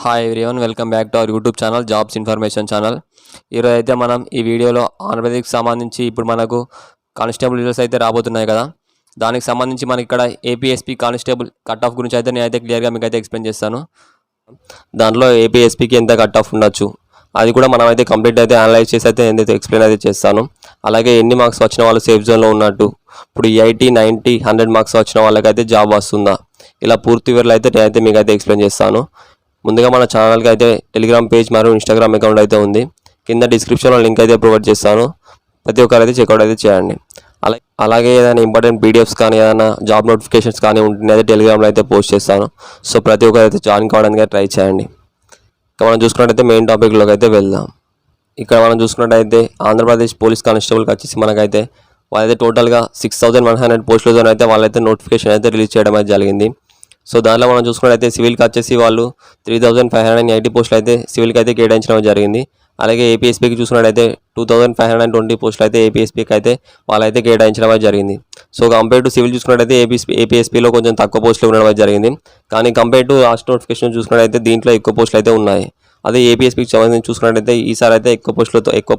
Hi everyone, welcome back to our YouTube channel jobs information channel. ఈరోజు అయితే మనం ఈ వీడియోలో ఆంధ్రప్రదేశ్కి సంబంధించి ఇప్పుడు మనకు కానిస్టేబుల్ రిజల్ట్స్ అయితే రాబోతున్నాయి కదా. దానికి సంబంధించి మనకి ఇక్కడ ఏపీఎస్పీ కానిస్టేబుల్ కట్ ఆఫ్ గురించి అయితే నేనైతే క్లియర్గా మీకు అయితే ఎక్స్ప్లెయిన్ చేస్తాను. దాంట్లో ఏపీఎస్పీకి ఎంత కట్ ఆఫ్ ఉండొచ్చు అది కూడా మనం అయితే కంప్లీట్ అయితే అనలైజ్ చేసి అయితే నేనైతే ఎక్స్ప్లెయిన్ అయితే చేస్తాను. అలాగే ఎన్ని మార్క్స్ వచ్చిన వాళ్ళు సేఫ్ జోన్లో ఉన్నట్టు, ఇప్పుడు 80, 90, 100 మార్క్స్ వచ్చిన వాళ్ళకైతే జాబ్ వస్తుందా, ఇలా పూర్తి వివరాలు అయితే నేనైతే మీకు అయితే ఎక్స్ప్లెయిన్ చేస్తాను. ముందుగా మన ఛానల్కి అయితే టెలిగ్రామ్ పేజ్ మరియు ఇన్స్టాగ్రామ్ అకౌంట్ అయితే ఉంది. కింద డిస్క్రిప్షన్లో లింక్ అయితే ప్రొవైడ్ చేస్తాను. ప్రతి ఒక్కరు అయితే చెక్అవుట్ అయితే చేయండి. అలాగే ఏదైనా ఇంపార్టెంట్ పీడిఎఫ్స్ కానీ ఏదైనా జాబ్ నోటిఫికేషన్స్ కానీ ఉంటుంది అయితే టెలిగ్రామ్లో అయితే పోస్ట్ చేస్తాను. సో ప్రతి ఒక్కరు అయితే జాయిన్ కావడానికి ట్రై చేయండి. ఇక మనం చూసుకున్నట్టయితే మెయిన్ టాపిక్లోకి అయితే వెళ్దాం. ఇక్కడ మనం చూసుకున్నట్టయితే ఆంధ్రప్రదేశ్ పోలీస్ కానిస్టేబుల్కి వచ్చేసి మనకైతే వాళ్ళైతే టోటల్గా 6100 పోస్టులతో అయితే వాళ్ళైతే నోటిఫికేషన్ అయితే రిలీజ్ చేయడం అయితే జరిగింది. సో దాంట్లో మనం చూసుకున్నట్టయితే సివిల్కి వచ్చేసి వాళ్ళు 3580 పోస్టులు అయితే సివిల్కి అయితే కేటాయించడం జరిగింది. అలాగే ఏపీఎస్పీకి చూసుకున్నట్టయితే 2520 పోస్టులు అయితే ఏపీఎస్పీకి అయితే వాళ్ళైతే కేటాయించడం అయితే జరిగింది. సో కంపేర్ టు సివిల్ చూసుకున్నట్టయితే ఏపీఎస్పీలో కొంచెం తక్కువ పోస్టులు ఉండడం అయితే జరిగింది. కానీ కంపేర్ టు లాస్ట్ నోటిఫికేషన్ చూసుకున్నట్టయితే దీంట్లో ఎక్కువ పోస్టులు అయితే ఉన్నాయి. అదే ఏపీఎస్పీకి సంబంధించి చూసుకున్నట్టయితే ఈసారి అయితే ఎక్కువ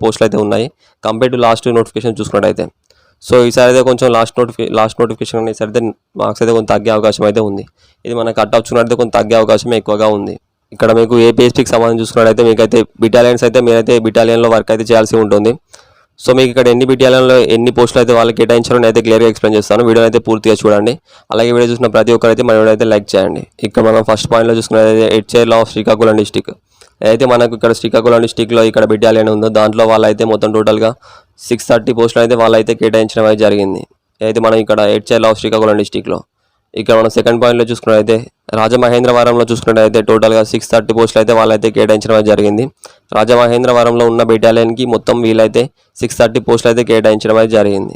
పోస్టులు అయితే ఉన్నాయి కంపేర్ టు లాస్ట్ నోటిఫికేషన్ చూసుకున్నట్టయితే. సో ఈసారి అయితే కొంచెం లాస్ట్ నోటిఫికేషన్ ఈసారి అయితే మార్క్స్ అయితే కొంచెం తగ్గే అవకాశం అయితే ఉంది. ఇది మన కట్ ఆఫ్ చూసుకున్నట్టయితే కొంచెం తగ్గే అవకాశం ఎక్కువగా ఉంది. ఇక్కడ మీకు ఏపీఎస్పీకి సంబంధించి చూసుకున్నట్టయితే మీకైతే బిటాలియన్స్ అయితే మీరైతే బిటాలియన్లో వర్క్ అయితే చేయాల్సి ఉంటుంది. సో మీకు ఇక్కడ ఎన్ని బిటాలియన్లో ఎన్ని పోస్టులు అయితే వాళ్ళకి కేటాయించాలో నేనైతే క్లియర్గా ఎక్స్ప్లెయిన్ చేస్తాను. వీడియో అయితే పూర్తిగా చూడండి. అలాగే వీడియో చూసిన ప్రతి ఒక్కరైతే మన వీడియో అయితే లైక్ చేయండి. ఇక్కడ మనం ఫస్ట్ పాయింట్లో చూసుకున్నట్టయితే హెచ్ఏఎల్ ఆఫ్ శ్రీకాకుళం డిస్టిక్. అయితే మనకు ఇక్కడ శ్రీకాకుళం డిస్టిక్లో ఇక్కడ బిటాలియన్ ఉందో దాంట్లో వాళ్ళైతే మొత్తం టోటల్గా 630 పోస్టులు అయితే వాళ్ళైతే కేటాయించడం అయితే జరిగింది. అయితే మనం ఇక్కడ హెచ్ఏఎల్ ఆఫ్ శ్రీకాకుళం డిస్టిక్లో ఇక్కడ మనం సెకండ్ పాయింట్లో చూసుకున్నట్టయితే రాజమహేంద్రవరంలో చూసుకున్నట్టయితే టోటల్గా 630 పోస్టులు అయితే వాళ్ళైతే కేటాయించడం అయితే జరిగింది. రాజమహేంద్రవరంలో ఉన్న బెటాలియన్కి మొత్తం వీళ్ళైతే 630 పోస్టులు అయితే కేటాయించడం అయితే జరిగింది.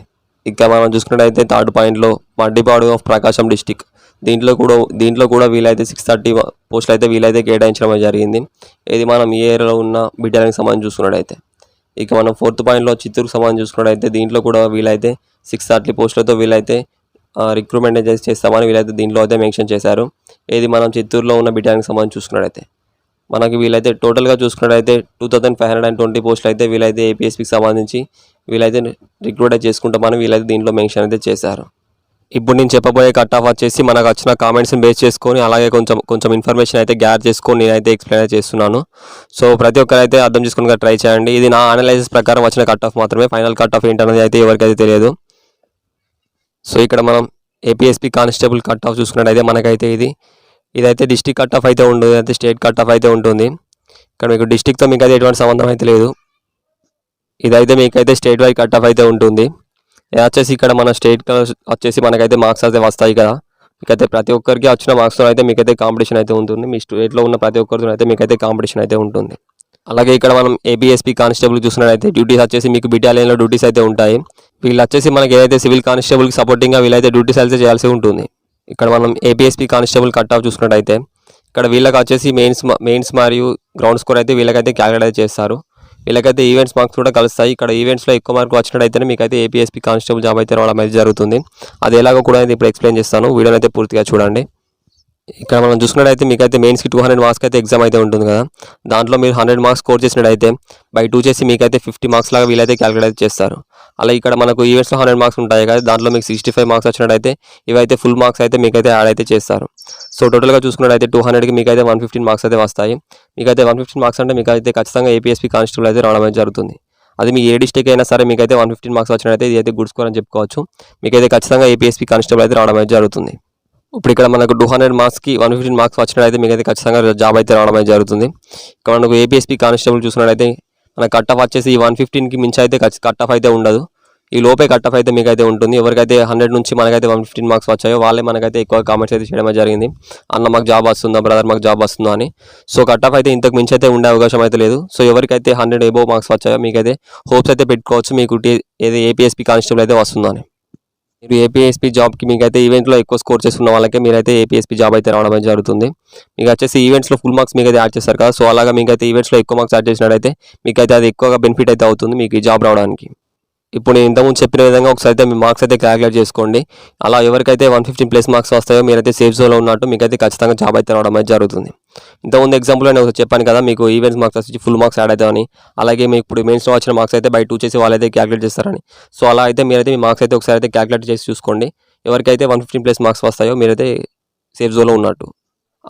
ఇక మనం చూసుకున్నట్టయితే థర్డ్ పాయింట్లో మడ్డిపాడు ఆఫ్ ప్రకాశం డిస్టిక్ దీంట్లో కూడా వీళ్ళైతే 630 పోస్టులు అయితే వీళ్ళైతే కేటాయించడం అయితే జరిగింది. ఇది మనం ఈ ఏరియాలో ఉన్న బెటాలియన్కి సంబంధించి చూసుకున్నట్టయితే. ఇక మనం ఫోర్త్ పాయింట్లో చిత్తూరుకు సంబంధించి చూసుకున్నట్టయితే దీంట్లో కూడా వీళ్ళైతే 630 పోస్టులతో వీళ్ళైతే రిక్రూట్మెంట్ చేస్తామని వీళ్ళైతే దీంట్లో అయితే మెన్షన్ చేశారు. ఇది మనం చిత్తూరులో ఉన్న బిటాలియన్కి సంబంధించి చూసుకున్నట్టయితే మనకి వీళ్ళైతే టోటల్గా చూసుకున్నట్టయితే 2520 పోస్టులు అయితే వీళ్ళైతే ఏపీఎస్పీకి సంబంధించి వీళ్ళైతే రిక్రూట్ చేసుకుంటామని వీళ్ళైతే దీంట్లో మెన్షన్ అయితే చేశారు. ఇప్పుడు నేను చెప్పబోయే కట్ ఆఫ్ వచ్చేసి మనకు వచ్చిన కామెంట్స్ని బేస్ చేసుకొని అలాగే కొంచెం ఇన్ఫర్మేషన్ అయితే గ్యాదర్ చేసుకొని నేనైతే ఎక్స్ప్లెయిన్ చేస్తున్నాను. సో ప్రతి ఒక్కరైతే అర్థం చేసుకుని ట్రై చేయండి. ఇది నా అనాలైసిస్ ప్రకారం వచ్చిన కట్ ఆఫ్ మాత్రమే. ఫైనల్ కట్ ఆఫ్ ఏంటనేది అయితే ఎవరికైతే తెలియదు. సో ఇక్కడ మనం ఏపీఎస్పీ కానిస్టేబుల్ కట్ ఆఫ్ చూసుకున్నట్టయితే మనకైతే ఇదైతే డిస్టిక్ కట్ ఆఫ్ అయితే ఉంటుంది, అయితే స్టేట్ కట్ ఆఫ్ అయితే ఉంటుంది. ఇక్కడ మీకు డిస్టిక్తో మీకు అయితే ఎటువంటి సంబంధం అయితే లేదు. ఇదైతే మీకైతే స్టేట్ వైడ్ కట్ ఆఫ్ అయితే ఉంటుంది. వచ్చేసి ఇక్కడ మన స్టేట్ వచ్చేసి మనకైతే మార్క్స్ అయితే వస్తాయి కదా. మీకైతే ప్రతి ఒక్కరికి వచ్చిన మార్క్స్తో అయితే మీకైతే కాంపిటీషన్ అయితే ఉంటుంది. మీ స్టేట్లో ఉన్న ప్రతి ఒక్కరితో అయితే మీకైతే కాంపిటీషన్ అయితే ఉంటుంది. అలాగే ఇక్కడ మనం ఏపీఎస్పీ కానిస్టేబుల్ చూసినట్టయితే డ్యూటీస్ వచ్చేసి మీకు బిటాలియన్లో డ్యూటీస్ అయితే ఉంటాయి. వీళ్ళు వచ్చేసి మనకి ఏదైతే సివిల్ కానిస్టేబుల్కి సపోర్టింగ్గా వీళ్ళైతే డ్యూటీస్ అయితే చేయాల్సి ఉంటుంది. ఇక్కడ మనం ఏపీఎస్పీ కానిస్టేబుల్ కట్ ఆఫ్ చూసుకున్నట్టయితే ఇక్కడ వీళ్ళకి వచ్చేసి మెయిన్స్ మరియు గ్రౌండ్ స్కోర్ అయితే వీళ్ళకైతే క్యాలిక్యులేట్ అయితే చేస్తారు. వీళ్ళకైతే ఈవెంట్స్ మార్క్స్ కూడా కలుస్తాయి. ఇక్కడ ఈవెంట్స్లో ఎక్కువ మార్కులు వచ్చినట్టయితే మీకైతే ఏపీఎస్పీ కానిస్టేబుల్ జాబ్ అయితే రావడం అయితే జరుగుతుంది. అది ఎలాగో కూడా అయితే ఇప్పుడు ఎక్స్ప్లెయిన్ చేస్తాను. వీడియోని అయితే పూర్తిగా చూడండి. ఇక్కడ మనం చూసుకున్నట్టయితే మీకైతే మెయిన్స్కి 200 మార్క్స్ అయితే ఎగ్జామ్ అయితే ఉంటుంది కదా. దాంట్లో మీరు 100 మార్క్స్ స్కోర్ చేసినట్టయితే బై 2 చేసి మీకైతే 50 మార్క్స్ లాగా వీళ్ళైతే క్యాలిక్యులేట్ చేస్తారు. అలా ఇక్కడ మనకు ఈవెంట్స్లో 100 మార్క్స్ ఉంటాయి కదా, దాంట్లో మీకు 65 మార్క్స్ వచ్చినట్టయితే ఇవైతే ఫుల్ మార్క్స్ అయితే మీకైతే యాడ్ అయితే చేస్తారు. సో టోటల్గా చూసుకున్నట్టయితే 200కి మీకైతే 115 మార్క్స్ అయితే వస్తాయి. మీకైతే 115 మార్క్స్ అంటే మీకైతే ఖచ్చితంగా ఏపీఎస్పీ కానిస్టేబుల్ అయితే రావడం అయితే జరుగుతుంది. అది మీ ఏ డిస్ట్రిక్ట్ అయినా సరే మీకైతే 115 మార్క్స్ వచ్చినట్టయితే ఇది అయితే గుడ్ స్కోర్ అని చెప్పుకోవచ్చు. మీకైతే ఖచ్చితంగా ఏపీఎస్పీ కానిస్టేబుల్ అయితే రావడం అయితే జరుగుతుంది. ఇప్పుడు ఇక్కడ మనకు 200 మార్క్స్కి 115 మార్క్స్ వచ్చినట్టయితే మీకైతే ఖచ్చితంగా జాబ్ అయితే రావడం అయితే జరుగుతుంది. ఇక్కడ మనకు ఏపీఎస్పీ కానిస్టేబుల్ చూసినట్టయితే మన కట్ ఆఫ్ వచ్చేసి 115కి మించి అయితే కట్ ఆఫ్ అయితే ఉండదు. ఈ లోపే కట్ ఆఫ్ అయితే మీకైతే ఉంటుంది. ఎవరికైతే 100 నుంచి మనకైతే 115 మార్క్స్ వచ్చాయో వాళ్ళే మనకైతే ఎక్కువ కామెంట్స్ అయితే చేయడం జరిగింది. అన్న మాకు జాబ్ వస్తుందా, బ్రదర్ మాకు జాబ్ వస్తుందా అని. సో కట్ ఆఫ్ అయితే ఇంతకు మించి అయితే ఉండే అవకాశం అయితే లేదు. సో ఎవరికైతే 100 ఎబోవ్ మార్క్స్ వచ్చాయో మీకైతే హోప్స్ అయితే పెట్టుకోవచ్చు మీకు ఏది ఏపీఎస్పీ కానిస్టేబుల్ అయితే వస్తుందని. మీరు ఏపీఎస్పీ జాబ్కి మీకైతే ఈవెంట్లో ఎక్కువ స్కోర్ చేస్తున్న వాళ్ళకే మీరైతే ఏపీఎస్పీ జాబ్ అయితే రావడం అయితే జరుగుతుంది. మీకు వచ్చేసి ఈవెంట్స్లో ఫుల్ మార్క్స్ మీకైతే యాడ్ చేస్తారు కదా. సో అలాగా మీకైతే ఈవెంట్స్లో ఎక్కువ మార్క్స్ యాడ్ చేసినట్టయితే మీకైతే అది ఎక్కువగా బెనిఫిట్ అయితే అవుతుంది మీకు ఈ జాబ్ రావడానికి. ఇప్పుడు నేను ఇంతకుముందు చెప్పిన విధంగా ఒకసారి అయితే మీ మార్క్స్ అయితే క్యాలిక్యులేట్ చేసుకోండి. అలా ఎవరికైతే 115+ మార్క్స్ వస్తాయో మీరైతే సేఫ్ జోన్లో ఉన్నట్టు మీకైతే ఖచ్చితంగా జాబ్ అయితే రావడం అయితే జరుగుతుంది. ఇంతకుముందు ఎగ్జాంపుల్ నేను చెప్పాను కదా, మీకు ఈవెంట్స్ మార్క్స్ వచ్చి ఫుల్ మార్క్స్ యాడ్ అవుతాయని. అలాగే మీకు ఇప్పుడు మెయిన్స్లో వచ్చిన మార్క్స్ అయితే బై 2 చేసి వాళ్ళైతే క్యాలిక్యులేట్ చేస్తారని. సో అలా అయితే మీరైతే మీ మార్క్స్ అయితే ఒకసారి అయితే క్యాలిక్యులేట్ చేసి చూసుకోండి. ఎవరికైతే 115+ మార్క్స్ వస్తాయో మీరైతే సేఫ్ జోన్లో ఉన్నట్టు.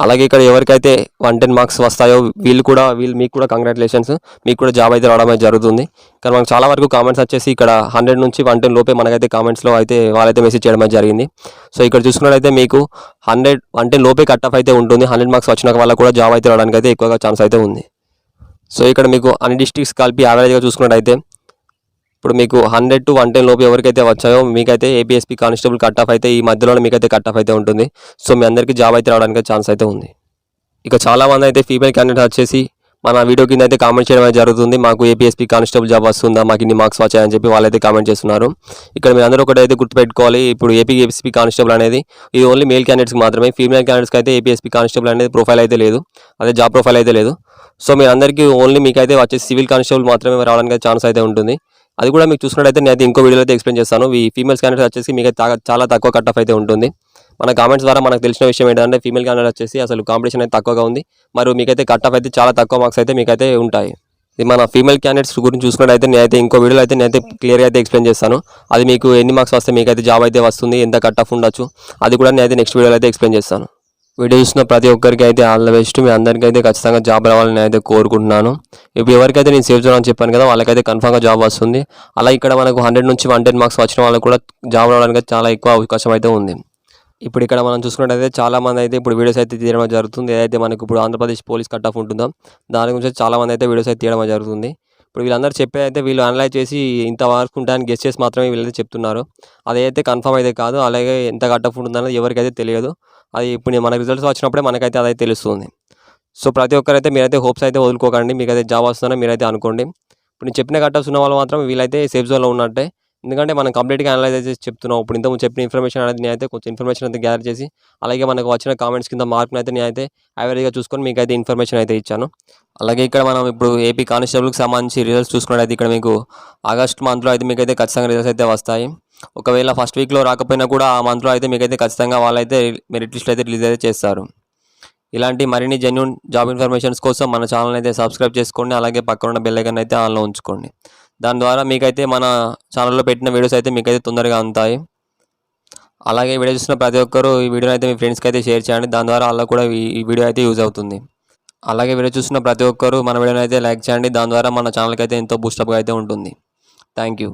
అలాగే ఇక్కడ ఎవరికైతే 110 మార్క్స్ వస్తాయో వీళ్ళు మీకు కూడా కంగ్రాచులేషన్స్, మీకు కూడా జాబ్ అయితే రావడం అయితే జరుగుతుంది. కానీ మనకు చాలా వరకు కామెంట్స్ వచ్చేసి ఇక్కడ 100 నుంచి 110 లోపే మనకైతే కామెంట్స్లో అయితే వాళ్ళైతే మెసేజ్ చేయడం అయితే జరిగింది. సో ఇక్కడ చూసుకున్నట్లయితే మీకు 110 లోపే కట్ ఆఫ్ అయితే ఉంటుంది. 100 మార్క్స్ వచ్చిన వాళ్ళకు కూడా జాబ్ అయితే రావడానికి అయితే ఎక్కువగా ఛాన్స్ అయితే ఉంది. సో ఇక్కడ మీకు అన్ని డిస్ట్రిక్ట్స్ కలిపి యావరేజ్గా చూసుకున్నట్టయితే ఇప్పుడు మీకు 100 to 110 లోపు ఎవరికైతే వచ్చాయో మీకైతే ఏపీఎస్పీ కానిస్టేబుల్ కట్ ఆఫ్ అయితే ఈ మధ్యలోనే మీకైతే కట్ ఆఫ్ అయితే ఉంటుంది. సో మీ అందరికీ జాబ్ అయితే రావడానికి ఛాన్స్ అయితే ఉంది. ఇక చాలామంది అయితే ఫీమేల్ క్యాండిడేట్ వచ్చేసి మన వీడియో కింద అయితే కామెంట్ చేయడం అయితే జరుగుతుంది. మాకు ఏపీఎస్పీ కానిస్టేబుల్ జాబ్ వస్తుందా, మాకు ఇన్ని మార్క్స్ వచ్చాయని చెప్పి వాళ్ళైతే కామెంట్ చేస్తున్నారు. ఇక్కడ మీరు అందరూ ఒకటైతే గుర్తుపెట్టుకోవాలి, ఇప్పుడు ఏపీఎస్పీ కానిస్టేబుల్ అనేది ఇది ఓన్లీ మేల్ క్యాండిడేట్స్కి మాత్రమే. ఫీమేల్ క్యాండిడేట్స్కి అయితే ఏపీఎస్పీ కానిస్టేబుల్ అనేది ప్రొఫైల్ అయితే లేదు, అదే జాబ్ ప్రొఫైల్ అయితే లేదు. సో మీరు అందరికీ ఓన్లీ మీకైతే వచ్చేసి సివిల్ కానిస్టేబుల్ మాత్రమే రావడానికి ఛాన్స్ అయితే ఉంటుంది. అది కూడా మీకు చూసుకున్నట్టయితే నేను ఇంకో వీడియోలో అయితే ఎక్స్ప్లెయిన్ చేస్తాను. ఈ ఫీమేల్స్ క్యాండిడేట్ వచ్చేసి మీకు చాలా తక్కువ కట్ ఆఫ్ అయితే ఉంటుంది. మన కామెంట్స్ ద్వారా మనకు తెలిసిన విషయం ఏంటంటే ఫీమేల్ క్యాండిడేట్ వచ్చేసి అసలు కాంపిటీషన్ అయితే తక్కువగా ఉంది, మరియు మీకైతే కట్ ఆఫ్ అయితే చాలా తక్కువ మార్క్స్ అయితే మీకైతే ఉంటాయి. ఇది మన ఫీమేల్ క్యాండిడేట్స్ గురించి చూసుకున్నట్టయితే నేనైతే ఇంకో వీడియోలో అయితే నేనైతే క్లియర్గా అయితే ఎక్స్ప్లెయిన్ చేస్తాను. అది మీకు ఎన్ని మార్క్స్ వస్తే మీకైతే జాబ్ అయితే వస్తుంది, ఎంత కట్ ఆఫ్ ఉండొచ్చు, అది కూడా నేనైతే నెక్స్ట్ వీడియోలో అయితే ఎక్స్ప్లెయిన్ చేస్తాను. వీడియో చూసిన ప్రతి ఒక్కరికి అయితే ఆల్ ద బెస్ట్. మీ అందరికీ అయితే ఖచ్చితంగా జాబ్ రావాలని అయితే కోరుకుంటున్నాను. ఇప్పుడు ఎవరికైతే నేను సేఫ్ జోన్ అని చెప్పాను కదా, వాళ్ళకైతే కన్ఫామ్గా జాబ్ వస్తుంది. అలా ఇక్కడ మనకు 100 నుంచి 110 మార్క్స్ వచ్చిన వాళ్ళకి కూడా జాబ్ రావడానికి చాలా ఎక్కువ అవకాశం అయితే ఉంది. ఇప్పుడు ఇక్కడ మనం చూసుకున్నట్టయితే చాలామంది అయితే ఇప్పుడు వీడియోస్ అయితే తీయడం జరుగుతుంది. ఏదైతే మనకు ఇప్పుడు ఆంధ్రప్రదేశ్ పోలీస్ కట్ ఆఫ్ ఉంటుందో దాని గురించి చాలామంది అయితే వీడియోస్ అయితే తీయడం జరుగుతుంది. ఇప్పుడు వీళ్ళందరూ చెప్పే అయితే వీళ్ళు అనలైజ్ చేసి ఇంత మార్క్స్ ఉంటాయని గెస్ చేసి మాత్రమే వీళ్ళైతే చెప్తున్నారు. అదైతే కన్ఫామ్ అయితే కాదు. అలాగే ఎంత కట్ ఆఫ్ ఉంటుందన్నది ఎవరికైతే తెలియదు. అది ఇప్పుడు మన రిజల్ట్స్ వచ్చినప్పుడే మనకైతే అదైతే తెలుస్తుంది. సో ప్రతి ఒక్కరైతే మీరైతే హోప్స్ అయితే వదులుకోకండి. మీకైతే జాబ్ వస్తుందని మీరైతే అనుకోండి. ఇప్పుడు నేను చెప్పిన కట్ ఆఫ్స్ ఉన్న వాళ్ళు మాత్రం వీళ్ళైతే సేఫ్ జోన్లో ఉన్నట్టే. ఎందుకంటే మనం కంప్లీట్గా అనలైజ్ చేసి చెప్తున్నాం. ఇప్పుడు ఇంతకుముందు చెప్పిన ఇన్ఫర్మేషన్ అనేది నేనైతే కొంచెం ఇన్ఫర్మేషన్ అయితే గ్యాదర్ చేసి, అలాగే మనకు వచ్చిన కామెంట్స్ కింద మార్క్ని అయితే నేనైతే యావరేజ్గా చూసుకొని మీకైతే ఇన్ఫర్మేషన్ అయితే ఇచ్చాను. అలాగే ఇక్కడ మనం ఇప్పుడు ఏపీ కానిస్టేబుల్కి సంబంధించి రిజల్ట్స్ చూసుకున్నట్టయితే ఇక్కడ మీకు ఆగస్ట్ మంత్లో అయితే మీకైతే ఖచ్చితంగా రిజల్ట్స్ అయితే వస్తాయి. ఒకవేళ ఫస్ట్ వీక్లో రాకపోయినా కూడా ఆ మంత్లో అయితే మీకైతే ఖచ్చితంగా వాళ్ళైతే మెరిట్ లిస్ట్ అయితే రిలీజ్ అయితే చేస్తారు. ఇలాంటి మరిన్ని జెన్యూన్ జాబ్ ఇన్ఫర్మేషన్స్ కోసం మన ఛానల్ అయితే సబ్స్క్రైబ్ చేసుకోండి. అలాగే పక్కన ఉన్న బెల్ ఐకాన్ అయితే ఆన్లో ఉంచుకోండి. దాని ద్వారా మీకైతే మన ఛానల్లో పెట్టిన వీడియోస్ అయితే మీకైతే తొందరగా అందుతాయి. అలాగే వీడియో చూసిన ప్రతి ఒక్కరు ఈ వీడియోని అయితే మీ ఫ్రెండ్స్కి అయితే షేర్ చేయండి. దాని ద్వారా వాళ్ళకు కూడా ఈ వీడియో అయితే యూజ్ అవుతుంది. అలాగే వీడియో చూసిన ప్రతి ఒక్కరు మన వీడియోని అయితే లైక్ చేయండి. దాని ద్వారా మన ఛానల్కి అయితే ఎంతో బూస్టప్గా అయితే ఉంటుంది. Thank you.